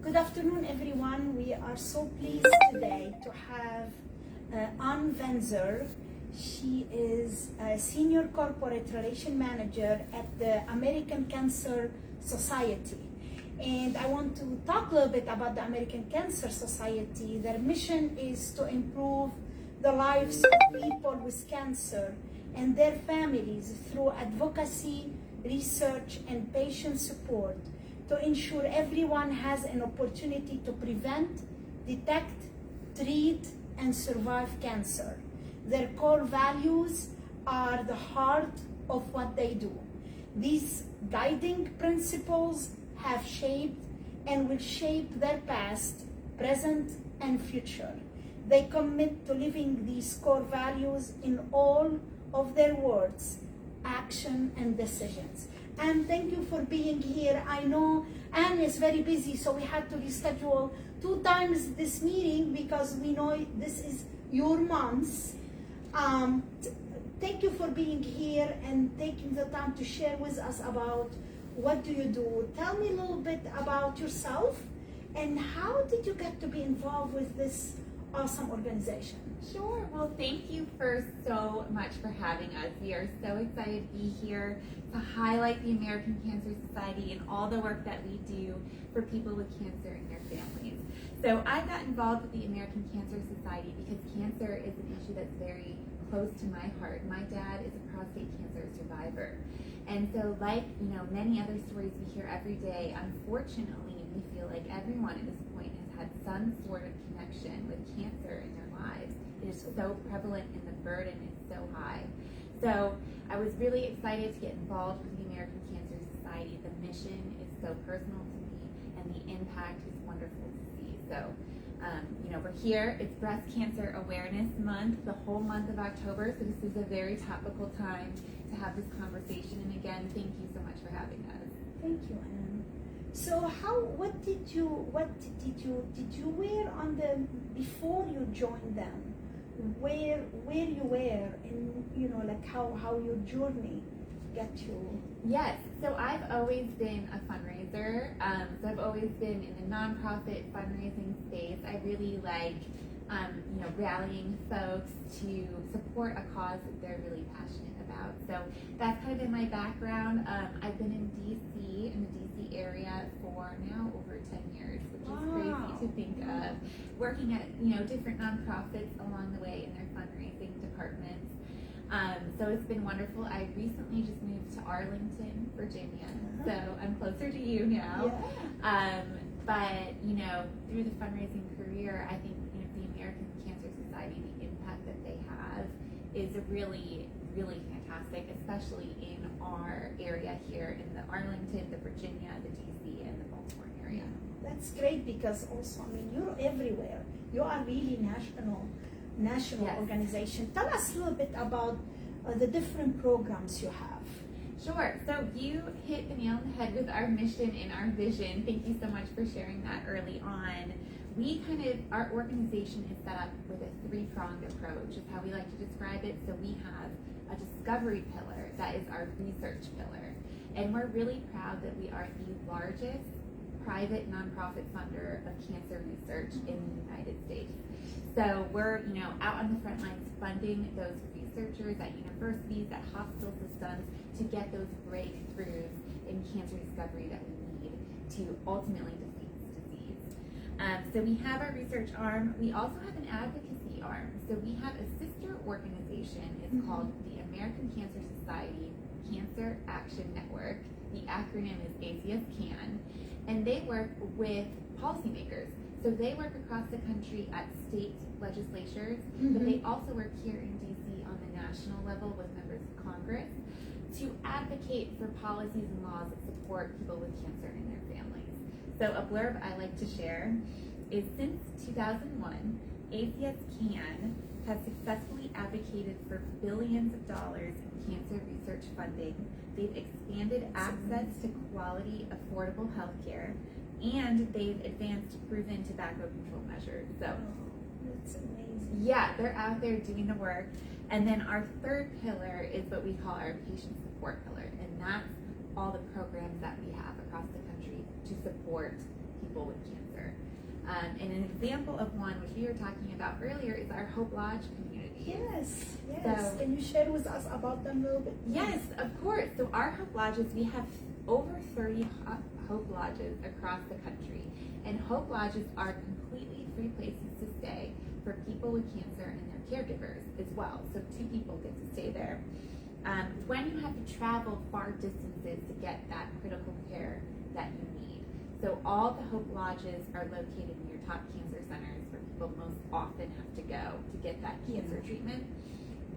Good afternoon, everyone. We are so pleased today to have Anne Venzor. She is a Senior Corporate Relation Manager at the American Cancer Society. And I want to talk a little bit about the American Cancer Society. Their mission is to improve the lives of people with cancer and their families through advocacy, research, and patient support to ensure everyone has an opportunity to prevent, detect, treat, and survive cancer. Their core values are the heart of what they do. These guiding principles have shaped and will shape their past, present, and future. They commit to living these core values in all of their words, action, and decisions. And thank you for being here. I know Anne is very busy, so we had to reschedule 2 times this meeting because we know this is your month. Thank you for being here and taking the time to share with us about what do you do. Tell me a little bit about yourself and how did you get to be involved with this awesome organization? Sure. Well, thank you so much for having us. We are so excited to be here to highlight the American Cancer Society and all the work that we do for people with cancer and their families. So I got involved with the American Cancer Society because cancer is an issue that's very close to my heart. My dad is a prostate cancer survivor. And so like, many other stories we hear every day, unfortunately, we feel like everyone at this point has had some sort of connection with cancer in their lives. It is so prevalent and the burden is so high. So I was really excited to get involved with the American Cancer Society. The mission is so personal to me and the impact is wonderful to see. So, we're here. It's Breast Cancer Awareness Month, the whole month of October. So this is a very topical time to have this conversation. And again, thank you so much for having us. Thank you, Anne. So what did you wear on the, before you joined them? Where you were and how your journey got you? Yes, so I've always been a fundraiser. So I've always been in the nonprofit fundraising space. I really like rallying folks to support a cause that they're really passionate about. So that's kind of been my background. I've been in DC, in the DC area for now over 10 years, which is crazy to think of. Working at different nonprofits along the way in their fundraising departments. So it's been wonderful. I recently just moved to Arlington, Virginia, so I'm closer to you now. Yeah. But through the fundraising career, I think the American Cancer Society, the impact that they have is really, really fantastic, especially in our area here in the Arlington, the Virginia, the DC, and the Baltimore area. That's great because also, you're everywhere. You are really national yes. Organization. Tell us a little bit about the different programs you have. Sure. So you hit the nail on the head with our mission and our vision. Thank you so much for sharing that early on. Our organization is set up with a 3-pronged approach, is how we like to describe it. So we have a discovery pillar that is our research pillar. And we're really proud that we are the largest private nonprofit funder of cancer research in the United States. So we're, out on the front lines funding those researchers at universities, at hospital systems to get those breakthroughs in cancer discovery that we need to ultimately defeat this disease. So we have our research arm. We also have an advocacy arm. So we have a sister organization. It's called the American Cancer Society Cancer Action Network. The acronym is ACS-CAN. And they work with policymakers. So they work across the country at state legislatures, but they also work here in DC on the national level with members of Congress to advocate for policies and laws that support people with cancer and their families. So a blurb I like to share is since 2001, ACS-CAN has successfully advocated for billions of dollars in cancer research funding. They've expanded access to quality, affordable health care, and they've advanced proven tobacco control measures. So that's amazing. Yeah, they're out there doing the work. And then our third pillar is what we call our patient support pillar, and that's all the programs that we have across the country to support people with cancer. And an example of one, which we were talking about earlier, is our Hope Lodge community. Yes. So- Can you share with us about them a little bit? Yes, of course. So our Hope Lodges, we have over 30 Hope Lodges across the country. And Hope Lodges are completely free places to stay for people with cancer and their caregivers as well. So 2 people get to stay there. When you have to travel far distances to get that critical care that you need. So all the Hope Lodges are located near top cancer centers where people most often have to go to get that cancer treatment.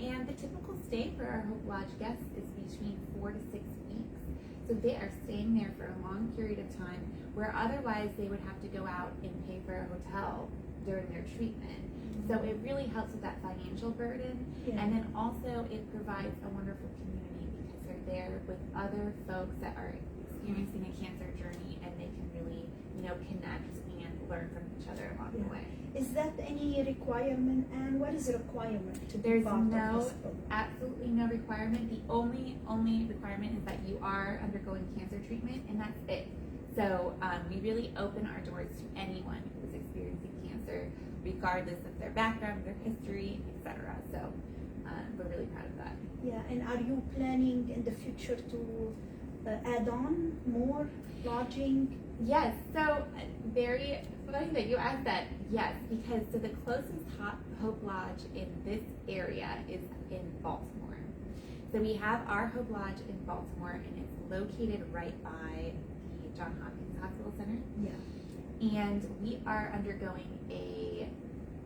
And the typical stay for our Hope Lodge guests is between 4 to 6 weeks. So they are staying there for a long period of time where otherwise they would have to go out and pay for a hotel during their treatment. So it really helps with that financial burden. Yeah. And then also it provides a wonderful community because they're there with other folks that are experiencing a cancer journey and they can really, connect and learn from each other along the way. Is that any requirement, and what is the requirement to be There's part of this program? absolutely no requirement. The only requirement is that you are undergoing cancer treatment, and that's it. So we really open our doors to anyone who is experiencing cancer, regardless of their background, their history, etc. So we're really proud of that. Yeah, and are you planning in the future to add on more lodging? Yes, so very funny that you asked that. Yes, because so the closest Hope Lodge in this area is in Baltimore. So we have our Hope Lodge in Baltimore, and it's located right by the Johns Hopkins Hospital Center. Yeah. And we are undergoing a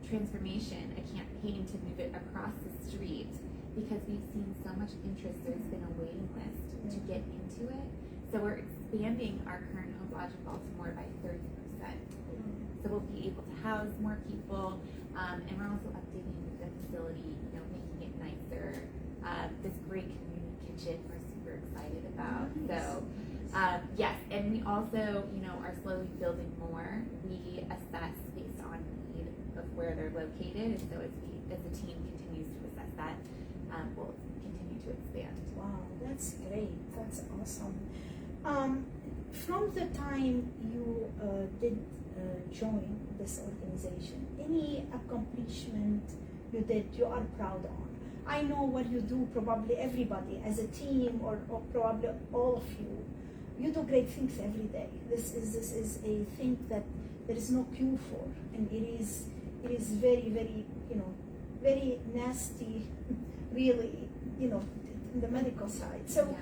transformation, a campaign to move it across the street because we've seen so much interest. There's been a waiting list to get into it. So we're expanding our current Hope Lodge in Baltimore by 30%. So we'll be able to house more people, and we're also updating the facility, making it nicer. This great community kitchen we're super excited about. Nice. So yes, and we also, are slowly building more. We assess based on need of where they're located, and so as the team continues to assess that, we'll continue to expand. Wow, that's great. That's awesome. From the time you did join this organization, any accomplishment you did you are proud on? I know what you do, probably everybody as a team or probably all of you. You do great things every day. This is a thing that there is no cure for, and it is very, very, very nasty, really, in the medical side. So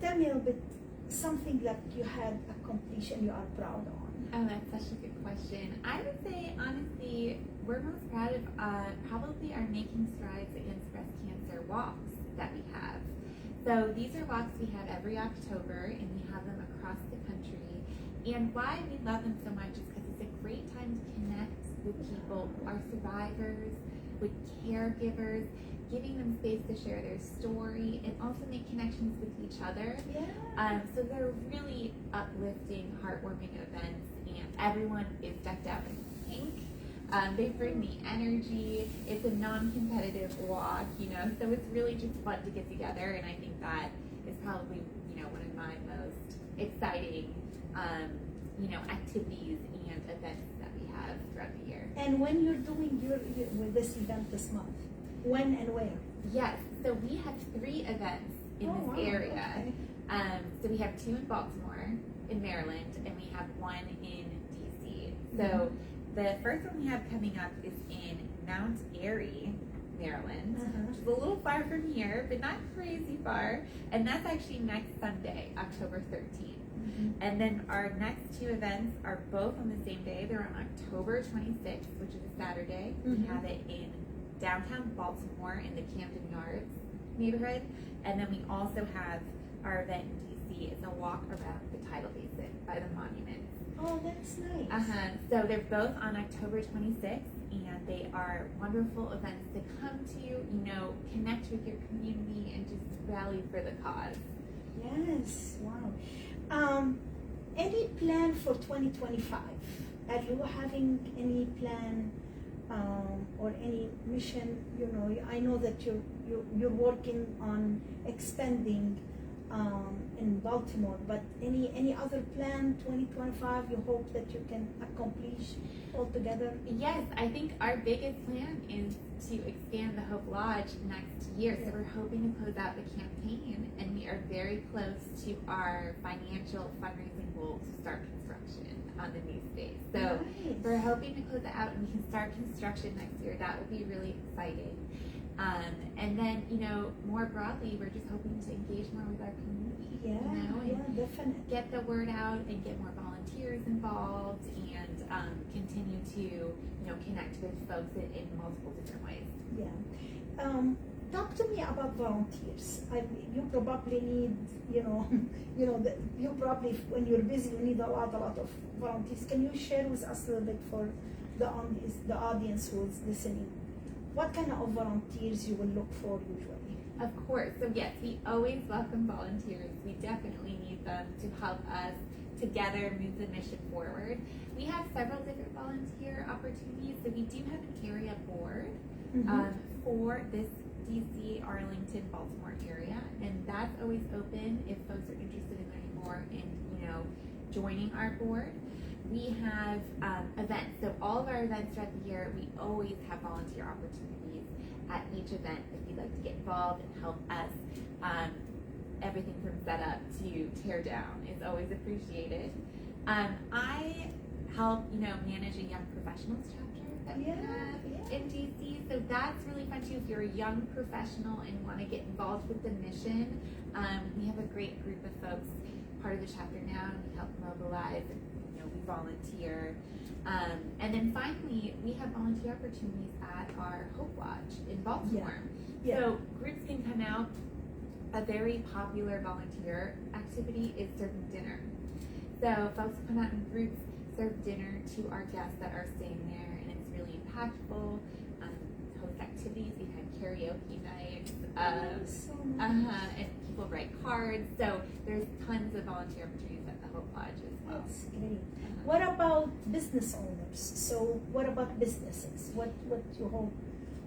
tell me a little bit something that you had accomplished and you are proud on. Oh, that's such a good question. I would say, honestly, we're most proud of probably our Making Strides Against Breast Cancer walks that we have. So these are walks we have every October, and we have them across the country. And why we love them so much is because it's a great time to connect with people who are survivors, with caregivers, giving them space to share their story and also make connections with each other. Yeah. So they're really uplifting, heartwarming events, and everyone is decked out in pink. They bring the energy. It's a non-competitive walk, so it's really just fun to get together, and I think that is probably, one of my most exciting, activities and events that we have throughout the year. And when you're doing with this event this month, when and where? Yes, so we have 3 events in this area. Okay. So we have 2 in Baltimore, in Maryland, and we have 1 in DC. So the first one we have coming up is in Mount Airy, Maryland, which is a little far from here, but not crazy far. And that's actually next Sunday, October 13th. And then our next 2 events are both on the same day. They're on October 26th, which is a Saturday. We have it in downtown Baltimore in the Camden Yards neighborhood. And then we also have our event in DC. It's a walk around the tidal basin by the monument. Oh, that's nice. So they're both on October 26th, and they are wonderful events to come to, connect with your community and just rally for the cause. Yes, wow. Any plan for 2025? Are you having any plan or any mission? I know that you're working on expanding in Baltimore. But any other plan 2025 you hope that you can accomplish altogether? Yes, I think our biggest plan is to expand the Hope Lodge next year. So we're hoping to close out the campaign, and we are very close to our financial fundraising goal to start construction on the new space. So Nice. we're hoping to close it out and we can start construction next year. That will be really exciting. And then, more broadly, we're just hoping to engage more with our community. And Definitely. get the word out and get more volunteers involved and continue to, connect with folks in multiple different ways. Yeah. Talk to me about volunteers. You probably need, you probably, when you're busy, you need a lot of volunteers. Can you share with us a little bit for the audience who is listening? What kind of volunteers you will look for usually? Of course. So yes, we always welcome volunteers. We definitely need them to help us together move the mission forward. We have several different volunteer opportunities. So we do have an area board for this DC, Arlington, Baltimore area, and that's always open if folks are interested in learning more and joining our board. We have events. So all of our events throughout the year, we always have volunteer opportunities at each event if you'd like to get involved and help us. Everything from setup to tear down is always appreciated. I help, manage a young professionals chapter that we have in DC. So that's really fun too. If you're a young professional and want to get involved with the mission, we have a great group of folks part of the chapter now, and we help mobilize and we volunteer. And then finally, we have volunteer opportunities at our Hope Lodge in Baltimore. So groups can come out. A very popular volunteer activity is serving dinner. So folks come out in groups, serve dinner to our guests that are staying there, and it's really impactful. Host activities, we have karaoke nights, and people write cards. So there's tons of volunteer opportunities at the Hope Lodge as well. That's great. What about business owners? So what about businesses? What you hope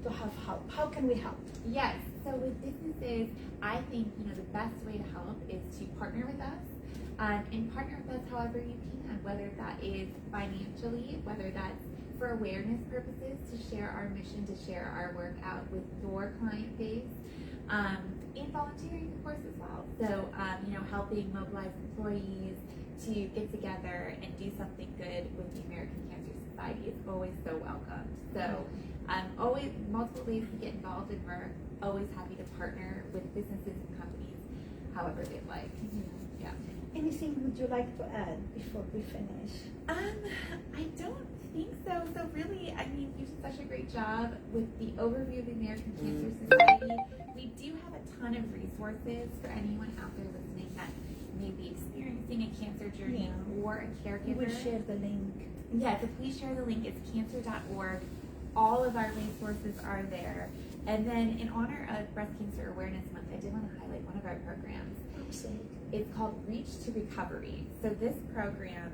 to have help? How can we help? Yes. So with businesses, I think the best way to help is to partner with us, and partner with us however you can, whether that is financially, whether that's for awareness purposes, to share our mission, to share our work out with your client base, and volunteering, of course, as well. So helping mobilize employees to get together and do something good with the American Cancer Society is always so welcome. So always multiple ways to get involved, and we're always happy to partner with businesses and companies however they'd like. Yeah. Anything would you like to add before we finish? I don't think so. So really, you did such a great job with the overview of the American Cancer Society. We do have a ton of resources for anyone out there listening that may be experiencing a cancer journey or a caregiver. We will share the link. Yeah, so please share the link. It's cancer.org. All of our resources are there. And then in honor of Breast Cancer Awareness Month, I did want to highlight one of our programs. Absolutely. It's called Reach to Recovery. So this program,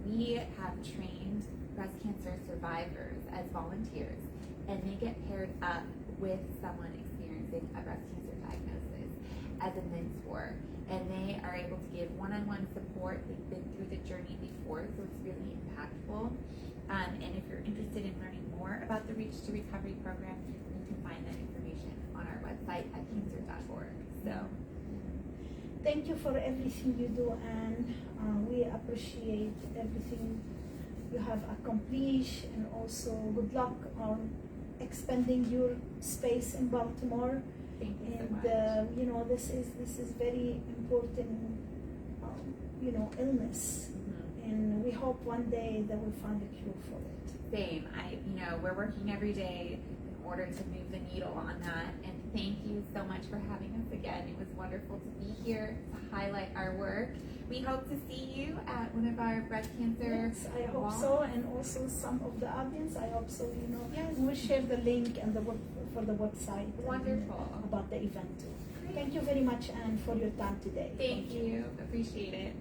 we have trained breast cancer survivors as volunteers, and they get paired up with someone experiencing a breast cancer diagnosis as a mentor. And they are able to give one-on-one support. They've been through the journey before, so it's really impactful. And if you're interested in learning more about the Reach to Recovery program, you can find that information on our website at cancer.org. So, thank you for everything you do, and we appreciate everything you have accomplished, and also good luck on expanding your space in Baltimore. thank you And so much. this is very important, illness, and we hope one day that we'll find a cure for it. Same. We're working every day in order to move the needle on that. And thank you so much for having us again. It was wonderful to be here to highlight our work. We hope to see you at one of our breast cancer Yes, I hope walks. so, and also some of the audience. I hope so. Yes. We'll share the link and for the website. and Wonderful. about the event too. Great. Thank you very much, Anne, for your time today. Thank you. Appreciate it.